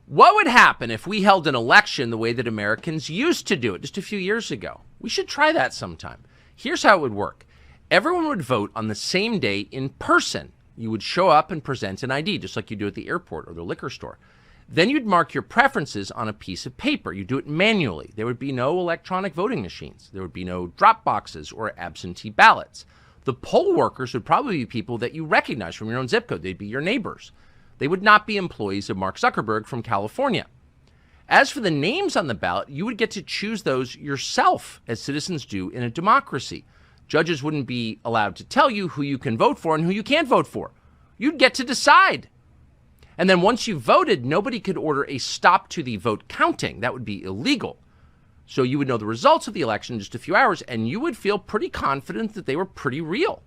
What would happen if we held an election the way that Americans used to do it just a few years ago? We should try that sometime. Here's how it would work. Everyone would vote on the same day in person. You would show up and present an ID, just like you do at the airport or the liquor store. Then you'd mark your preferences on a piece of paper. You do it manually. There would be no electronic voting machines. There would be no drop boxes or absentee ballots. The poll workers would probably be people that you recognize from your own zip code. They'd be your neighbors. They would not be employees of Mark Zuckerberg from California. As for the names on the ballot, you would get to choose those yourself, as citizens do in a democracy. Judges wouldn't be allowed to tell you who you can vote for and who you can't vote for. You'd get to decide. And then once you voted, nobody could order a stop to the vote counting. That would be illegal. So you would know the results of the election in just a few hours, and you would feel pretty confident that they were pretty real.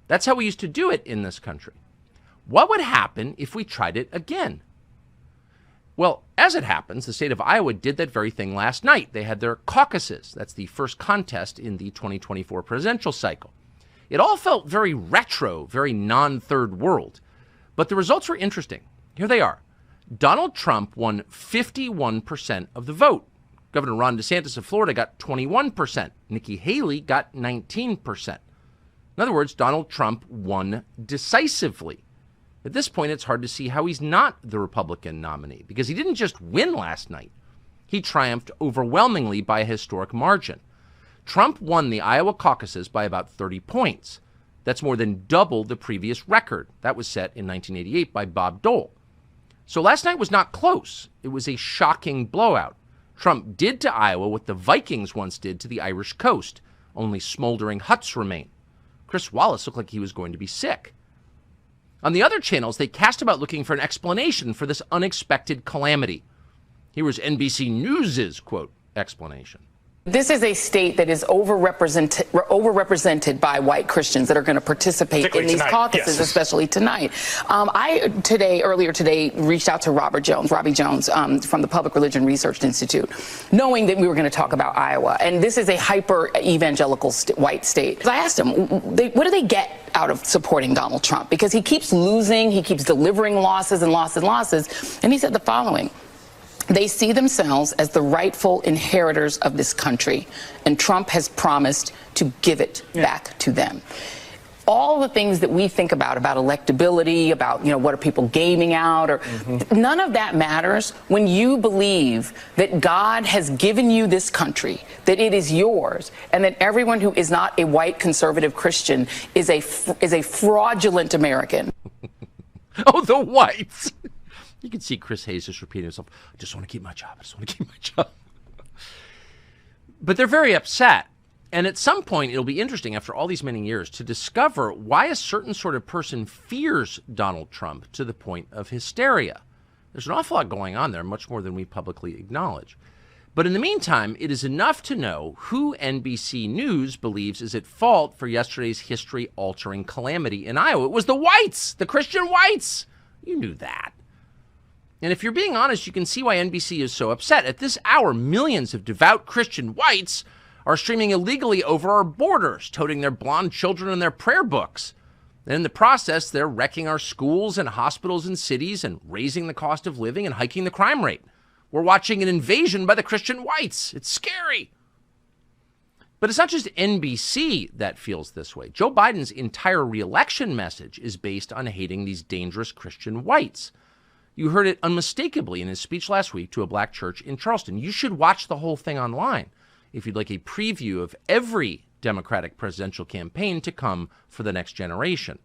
That's how we used to do it in this country. What would happen if we tried it again? Well, as it happens, the state of Iowa did that very thing last night. They had their caucuses. That's the first contest in the 2024 presidential cycle. It all felt very retro, very non-third world. But the results were interesting. Here they are. Donald Trump won 51% of the vote. Governor Ron DeSantis of Florida got 21%. Nikki Haley got 19%. In other words, Donald Trump won decisively. At this point, it's hard to see how he's not the Republican nominee, because he didn't just win last night. He triumphed overwhelmingly by a historic margin. Trump won the Iowa caucuses by about 30 points. That's more than double the previous record. That was set in 1988 by Bob Dole. So last night was not close. It was a shocking blowout. Trump did to Iowa what the Vikings once did to the Irish coast. Only smoldering huts remain. Chris Wallace looked like he was going to be sick. On the other channels, they cast about looking for an explanation for this unexpected calamity. Here was NBC News' quote, explanation. This is a state that is overrepresented by white Christians that are going to participate in these caucuses, yes. Especially tonight. Earlier today, reached out to Robbie Jones, from the Public Religion Research Institute, knowing that we were going to talk about Iowa. And this is a hyper-evangelical white state. I asked him, what do they get out of supporting Donald Trump? Because he keeps losing, he keeps delivering losses and losses and losses. And he said the following. They see themselves as the rightful inheritors of this country, and Trump has promised to give it back to them. All the things that we think about electability, about, what are people gaming out, or none of that matters when you believe that God has given you this country, that it is yours, and that everyone who is not a white conservative Christian is a fraudulent American. Oh, the whites. You can see Chris Hayes just repeating himself, I just want to keep my job. I just want to keep my job. But they're very upset. And at some point, it'll be interesting after all these many years to discover why a certain sort of person fears Donald Trump to the point of hysteria. There's an awful lot going on there, much more than we publicly acknowledge. But in the meantime, it is enough to know who NBC News believes is at fault for yesterday's history-altering calamity in Iowa. It was the whites, the Christian whites. You knew that. And if you're being honest, you can see why NBC is so upset. At this hour, millions of devout Christian whites are streaming illegally over our borders, toting their blonde children in their prayer books. And in the process, they're wrecking our schools and hospitals and cities and raising the cost of living and hiking the crime rate. We're watching an invasion by the Christian whites. It's scary. But it's not just NBC that feels this way. Joe Biden's entire re-election message is based on hating these dangerous Christian whites. You heard it unmistakably in his speech last week to a black church in Charleston. You should watch the whole thing online if you'd like a preview of every Democratic presidential campaign to come for the next generation.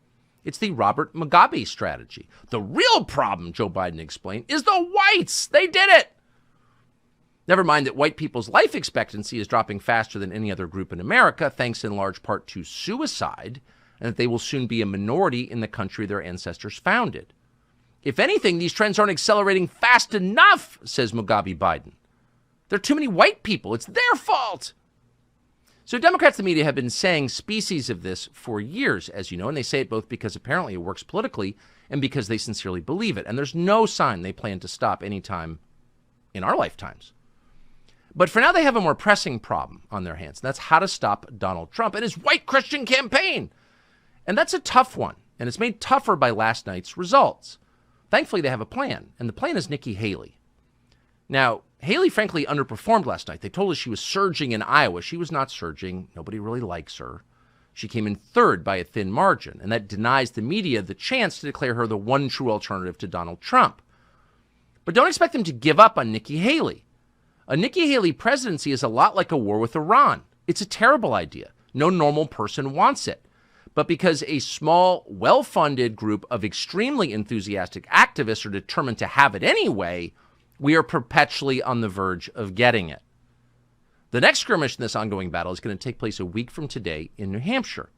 It's the Robert Mugabe strategy. The real problem, Joe Biden explained, is the whites. They did it. Never mind that white people's life expectancy is dropping faster than any other group in America, thanks in large part to suicide, and that they will soon be a minority in the country their ancestors founded. If anything, these trends aren't accelerating fast enough, says Mugabe Biden. There are too many white people. It's their fault. So Democrats and the media have been saying species of this for years, as you know, and they say it both because apparently it works politically and because they sincerely believe it. And there's no sign they plan to stop anytime in our lifetimes. But for now, they have a more pressing problem on their hands. And that's how to stop Donald Trump and his white Christian campaign. And that's a tough one. And it's made tougher by last night's results. Thankfully, they have a plan, and the plan is Nikki Haley. Now, Haley, frankly, underperformed last night. They told us she was surging in Iowa. She was not surging. Nobody really likes her. She came in third by a thin margin, and that denies the media the chance to declare her the one true alternative to Donald Trump. But don't expect them to give up on Nikki Haley. A Nikki Haley presidency is a lot like a war with Iran. It's a terrible idea. No normal person wants it. But because a small, well-funded group of extremely enthusiastic activists are determined to have it anyway, we are perpetually on the verge of getting it. The next skirmish in this ongoing battle is going to take place a week from today in New Hampshire.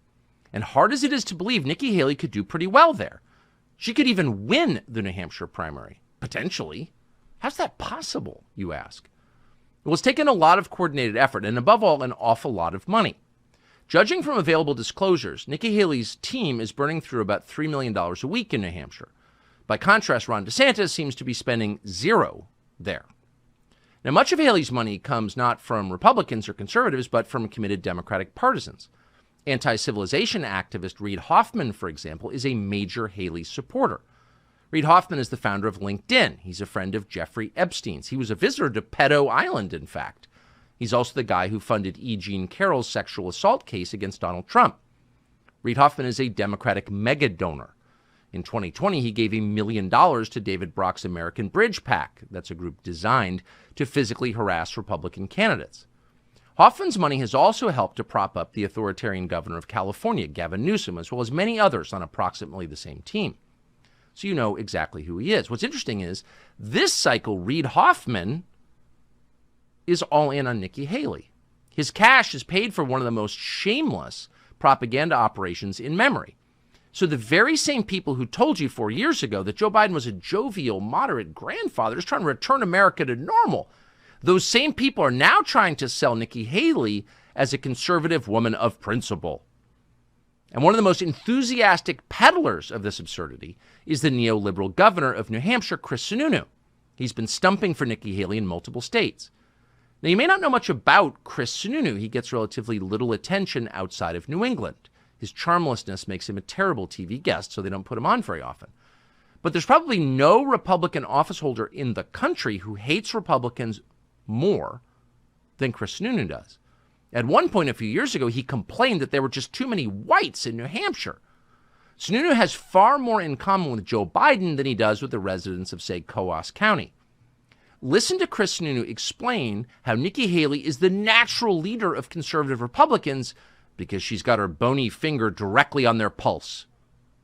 And hard as it is to believe, Nikki Haley could do pretty well there. She could even win the New Hampshire primary, potentially. How's that possible, you ask? Well, it's taken a lot of coordinated effort and, above all, an awful lot of money. Judging from available disclosures, Nikki Haley's team is burning through about $3 million a week in New Hampshire. By contrast, Ron DeSantis seems to be spending zero there. Now, much of Haley's money comes not from Republicans or conservatives, but from committed Democratic partisans. Anti-civilization activist Reid Hoffman, for example, is a major Haley supporter. Reid Hoffman is the founder of LinkedIn. He's a friend of Jeffrey Epstein's. He was a visitor to Pedo Island, in fact. He's also the guy who funded E. Jean Carroll's sexual assault case against Donald Trump. Reid Hoffman is a Democratic mega donor. In 2020, he gave $1 million to David Brock's American Bridge PAC. That's a group designed to physically harass Republican candidates. Hoffman's money has also helped to prop up the authoritarian governor of California, Gavin Newsom, as well as many others on approximately the same team. So you know exactly who he is. What's interesting is this cycle, Reid Hoffman is all in on Nikki Haley. His cash is paid for one of the most shameless propaganda operations in memory. So the very same people who told you 4 years ago that Joe Biden was a jovial, moderate grandfather is trying to return America to normal, those same people are now trying to sell Nikki Haley as a conservative woman of principle. And one of the most enthusiastic peddlers of this absurdity is the neoliberal governor of New Hampshire, Chris Sununu. He's been stumping for Nikki Haley in multiple states. Now, you may not know much about Chris Sununu. He gets relatively little attention outside of New England. His charmlessness makes him a terrible TV guest, so they don't put him on very often. But there's probably no Republican office holder in the country who hates Republicans more than Chris Sununu does. At one point a few years ago, he complained that there were just too many whites in New Hampshire. Sununu has far more in common with Joe Biden than he does with the residents of, say, Coos County. Listen to Chris Sununu explain how Nikki Haley is the natural leader of conservative Republicans because she's got her bony finger directly on their pulse.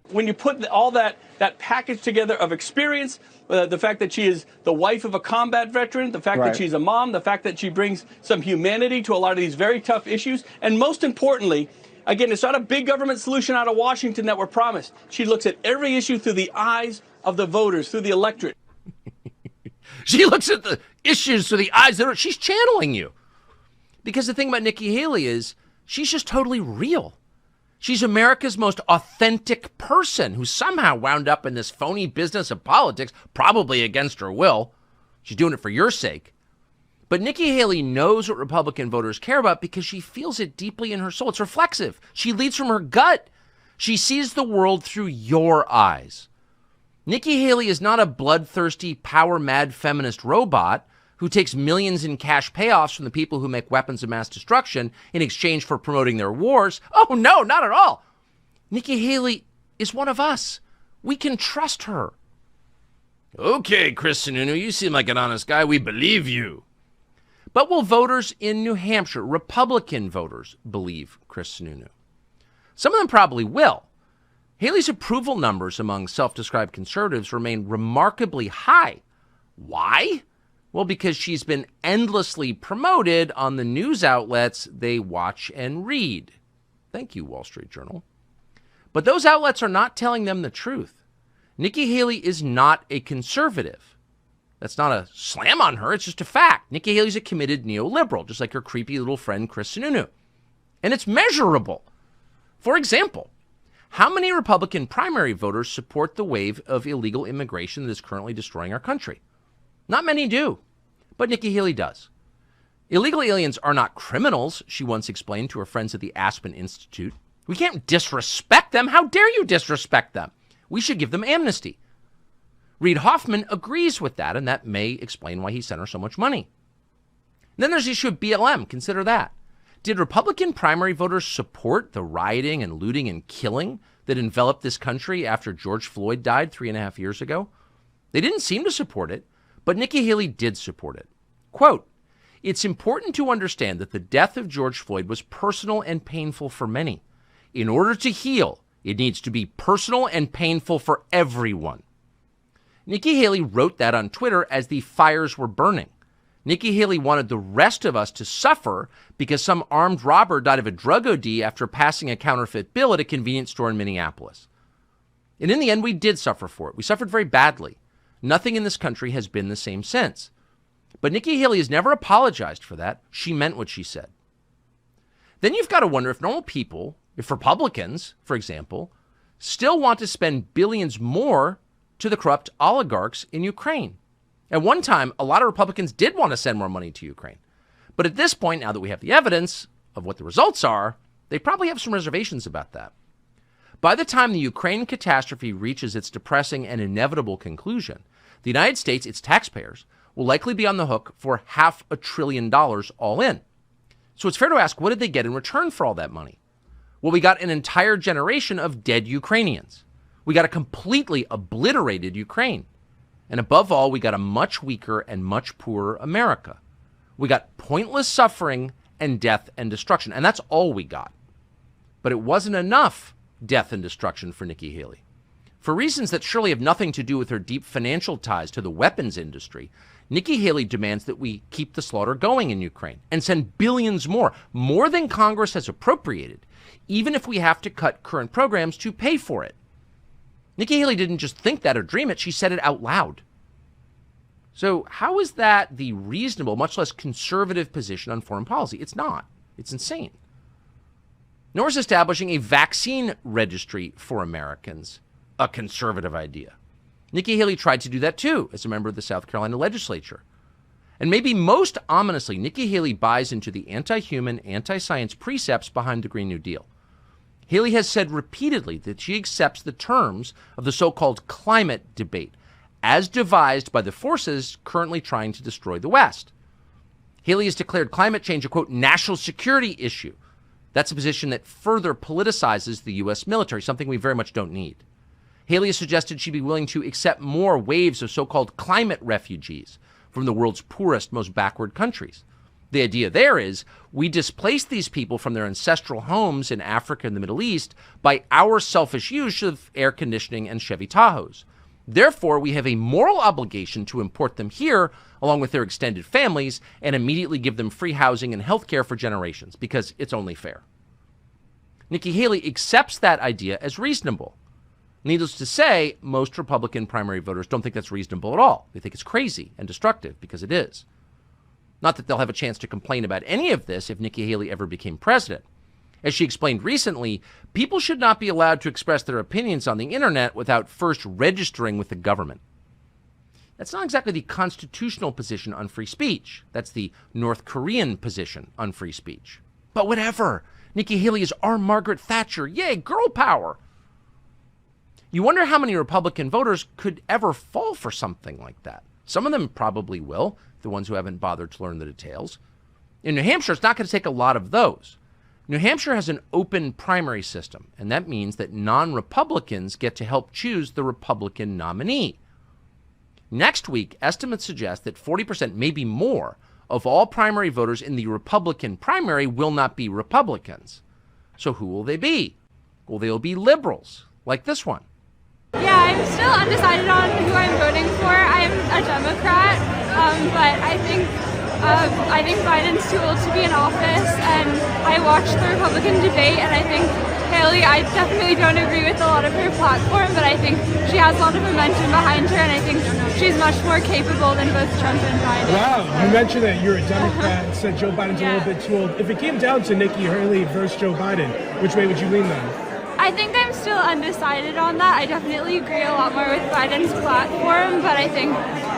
When you put all that package together of experience, the fact that she is the wife of a combat veteran, the fact that she's a mom, the fact that she brings some humanity to a lot of these very tough issues, and most importantly, again, it's not a big government solution out of Washington that we're promised. She looks at every issue through the eyes of the voters, through the electorate. She looks at the issues through the eyes of she's channeling you. Because the thing about Nikki Haley is she's just totally real. She's America's most authentic person who somehow wound up in this phony business of politics, probably against her will. She's doing it for your sake. But Nikki Haley knows what Republican voters care about because she feels it deeply in her soul. It's reflexive. She leads from her gut. She sees the world through your eyes. Nikki Haley is not a bloodthirsty, power-mad feminist robot who takes millions in cash payoffs from the people who make weapons of mass destruction in exchange for promoting their wars. Oh, no, not at all. Nikki Haley is one of us. We can trust her. Okay, Chris Sununu, you seem like an honest guy. We believe you. But will voters in New Hampshire, Republican voters, believe Chris Sununu? Some of them probably will. Haley's approval numbers among self-described conservatives remain remarkably high. Why? Well, because she's been endlessly promoted on the news outlets they watch and read. Thank you, Wall Street Journal. But those outlets are not telling them the truth. Nikki Haley is not a conservative. That's not a slam on her. It's just a fact. Nikki Haley's a committed neoliberal, just like her creepy little friend Chris Sununu. And it's measurable. For example, how many Republican primary voters support the wave of illegal immigration that is currently destroying our country? Not many do, but Nikki Haley does. Illegal aliens are not criminals, she once explained to her friends at the Aspen Institute. We can't disrespect them. How dare you disrespect them? We should give them amnesty. Reid Hoffman agrees with that, and that may explain why he sent her so much money. And then there's the issue of BLM. Consider that. Did Republican primary voters support the rioting and looting and killing that enveloped this country after George Floyd died 3.5 years ago? They didn't seem to support it, but Nikki Haley did support it. Quote, "It's important to understand that the death of George Floyd was personal and painful for many. In order to heal, it needs to be personal and painful for everyone." Nikki Haley wrote that on Twitter as the fires were burning. Nikki Haley wanted the rest of us to suffer because some armed robber died of a drug OD after passing a counterfeit bill at a convenience store in Minneapolis. And in the end, we did suffer for it. We suffered very badly. Nothing in this country has been the same since. But Nikki Haley has never apologized for that. She meant what she said. Then you've got to wonder if normal people, if Republicans, for example, still want to spend billions more to the corrupt oligarchs in Ukraine. At one time, a lot of Republicans did want to send more money to Ukraine. But at this point, now that we have the evidence of what the results are, they probably have some reservations about that. By the time the Ukraine catastrophe reaches its depressing and inevitable conclusion, the United States, its taxpayers, will likely be on the hook for $500 billion all in. So it's fair to ask, what did they get in return for all that money? Well, we got an entire generation of dead Ukrainians. We got a completely obliterated Ukraine. And above all, we got a much weaker and much poorer America. We got pointless suffering and death and destruction. And that's all we got. But it wasn't enough death and destruction for Nikki Haley. For reasons that surely have nothing to do with her deep financial ties to the weapons industry, Nikki Haley demands that we keep the slaughter going in Ukraine and send billions more than Congress has appropriated, even if we have to cut current programs to pay for it. Nikki Haley didn't just think that or dream it, she said it out loud. So how is that the reasonable, much less conservative position on foreign policy? It's not. It's insane. Nor is establishing a vaccine registry for Americans a conservative idea. Nikki Haley tried to do that too as a member of the South Carolina legislature. And maybe most ominously, Nikki Haley buys into the anti-human, anti-science precepts behind the Green New Deal. Haley has said repeatedly that she accepts the terms of the so-called climate debate as devised by the forces currently trying to destroy the West. Haley has declared climate change a, quote, national security issue. That's a position that further politicizes the U.S. military, something we very much don't need. Haley has suggested she'd be willing to accept more waves of so-called climate refugees from the world's poorest, most backward countries. The idea there is we displace these people from their ancestral homes in Africa and the Middle East by our selfish use of air conditioning and Chevy Tahoes. Therefore, we have a moral obligation to import them here along with their extended families and immediately give them free housing and health care for generations because it's only fair. Nikki Haley accepts that idea as reasonable. Needless to say, most Republican primary voters don't think that's reasonable at all. They think it's crazy and destructive because it is. Not that they'll have a chance to complain about any of this if Nikki Haley ever became president. As she explained recently, people should not be allowed to express their opinions on the internet without first registering with the government. That's not exactly the constitutional position on free speech. That's the North Korean position on free speech. But whatever. Nikki Haley is our Margaret Thatcher. Yay, girl power. You wonder how many Republican voters could ever fall for something like that. Some of them probably will, the ones who haven't bothered to learn the details. In New Hampshire, it's not going to take a lot of those. New Hampshire has an open primary system, and that means that non-Republicans get to help choose the Republican nominee. Next week, estimates suggest that 40%, maybe more, of all primary voters in the Republican primary will not be Republicans. So who will they be? Well, they'll be liberals, like this one. Yeah, I'm still undecided on who I'm voting for. I'm a Democrat, but I think Biden's too old to be in office, and I watched the Republican debate, and I think Haley, I definitely don't agree with a lot of her platform, but I think she has a lot of momentum behind her, and I think she's much more capable than both Trump and Biden. Wow, you mentioned that you're a Democrat and said Joe Biden's a little bit too old. If it came down to Nikki Haley versus Joe Biden, which way would you lean then? I think I'm still undecided on that. I definitely agree a lot more with Biden's platform, but I think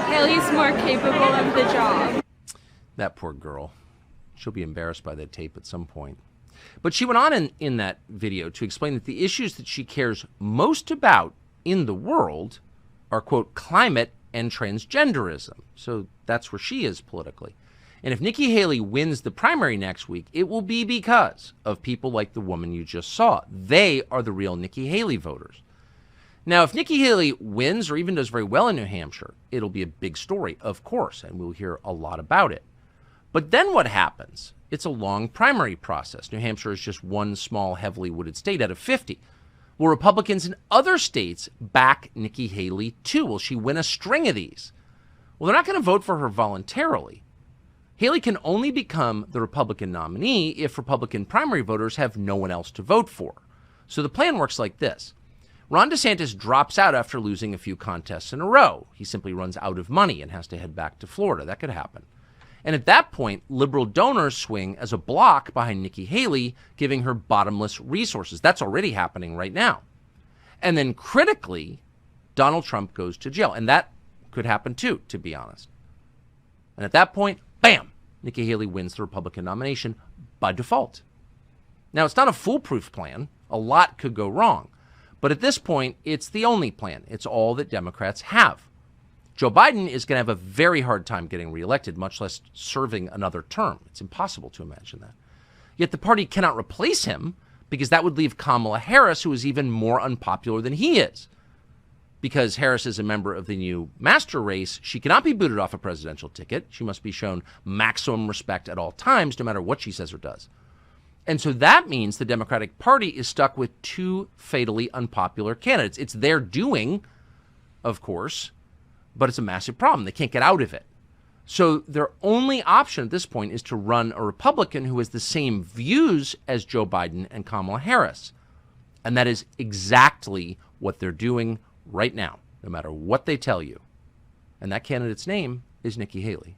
Haley's more capable of the job. That poor girl. She'll be embarrassed by that tape at some point. But she went on in that video to explain that the issues that she cares most about in the world are, quote, climate and transgenderism. So that's where she is politically. And if Nikki Haley wins the primary next week, it will be because of people like the woman you just saw. They are the real Nikki Haley voters. Now, if Nikki Haley wins or even does very well in New Hampshire, it'll be a big story, of course, and we'll hear a lot about it. But then what happens? It's a long primary process. New Hampshire is just one small, heavily wooded state out of 50. Will Republicans in other states back Nikki Haley too? Will she win a string of these? Well, they're not going to vote for her voluntarily. Haley can only become the Republican nominee if Republican primary voters have no one else to vote for. So the plan works like this. Ron DeSantis drops out after losing a few contests in a row. He simply runs out of money and has to head back to Florida. That could happen. And at that point, liberal donors swing as a block behind Nikki Haley, giving her bottomless resources. That's already happening right now. And then critically, Donald Trump goes to jail. And that could happen too, to be honest. And at that point, bam, Nikki Haley wins the Republican nomination by default. Now, it's not a foolproof plan. A lot could go wrong. But at this point, it's the only plan. It's all that Democrats have. Joe Biden is going to have a very hard time getting reelected, much less serving another term. It's impossible to imagine that. Yet the party cannot replace him because that would leave Kamala Harris, who is even more unpopular than he is. Because Harris is a member of the new master race, she cannot be booted off a presidential ticket. She must be shown maximum respect at all times, no matter what she says or does. And so that means the Democratic Party is stuck with two fatally unpopular candidates. It's their doing, of course, but it's a massive problem. They can't get out of it. So their only option at this point is to run a Republican who has the same views as Joe Biden and Kamala Harris. And that is exactly what they're doing right now, no matter what they tell you. And that candidate's name is Nikki Haley.